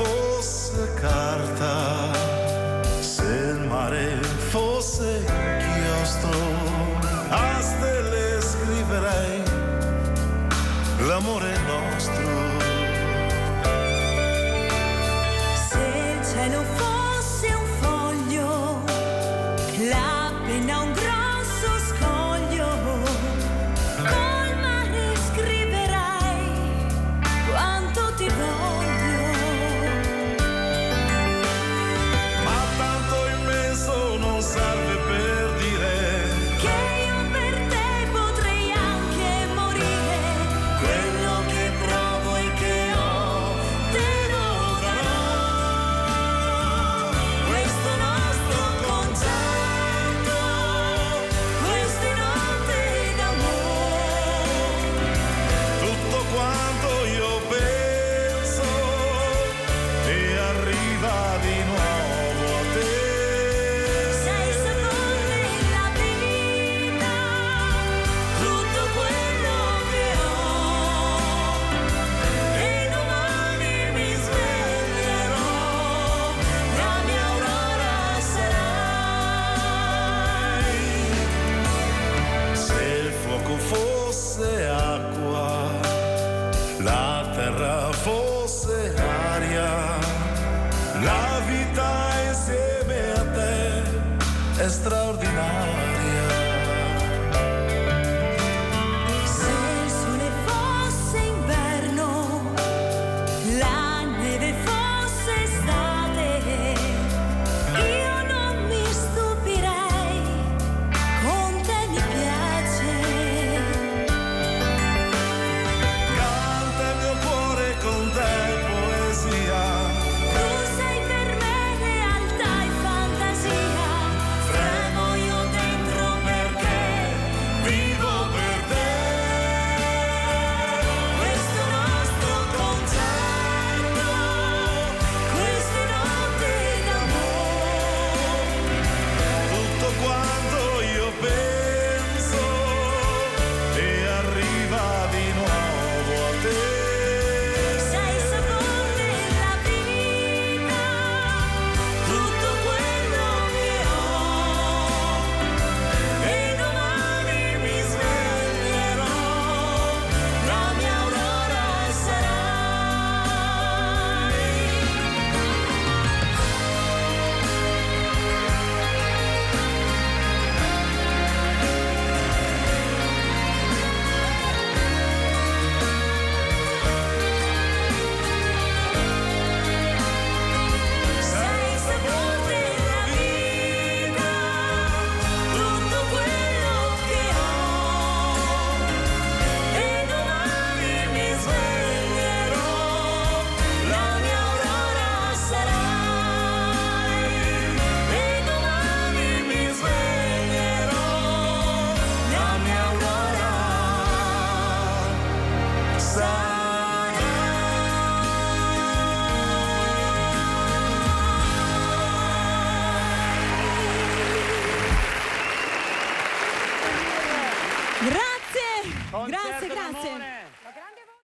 fosse carta, se il mare fosse inchiostro, a stelle scriverei l'amore nostro. Se il cielo fosse un foglio, la penna un grosso scoglio, col mare scriverai quanto ti voglio. Ma tanto immenso non serve per dire Che io per te potrei anche morire. Quello che provo e che ho te lo darò. Questo nostro concerto, queste notti d'amore, tutto quanto io penso e arriva di nuovo a te. sei il sapore della vita, tutto quello che ho, e domani mi sveglierò, la mia aurora sarai. Se il fuoco fosse acqua, la terra fosse aria, la vita insieme a te è straordinaria. Se il sole fosse inverno, la neve fosse estate, io non mi stupirei, con te mi piace. Canta il mio cuore con te poesia, Tu sei per me realtà e fantasia, fremo io dentro perché vivo per te. Questo nostro concerto, queste notti d'amore, tutto quanto io penso e arriva di nuovo a te. sei il sapore della vita, tutto quello che ho, e domani mi sveglierò, la mia aurora sarai. Sei il sapore della vita, tutto quello che ho, e domani mi sveglierò, la mia aurora sarai. E domani mi sveglierò, la mia aurora sarai. Grazie, Concerto grazie. d'amore.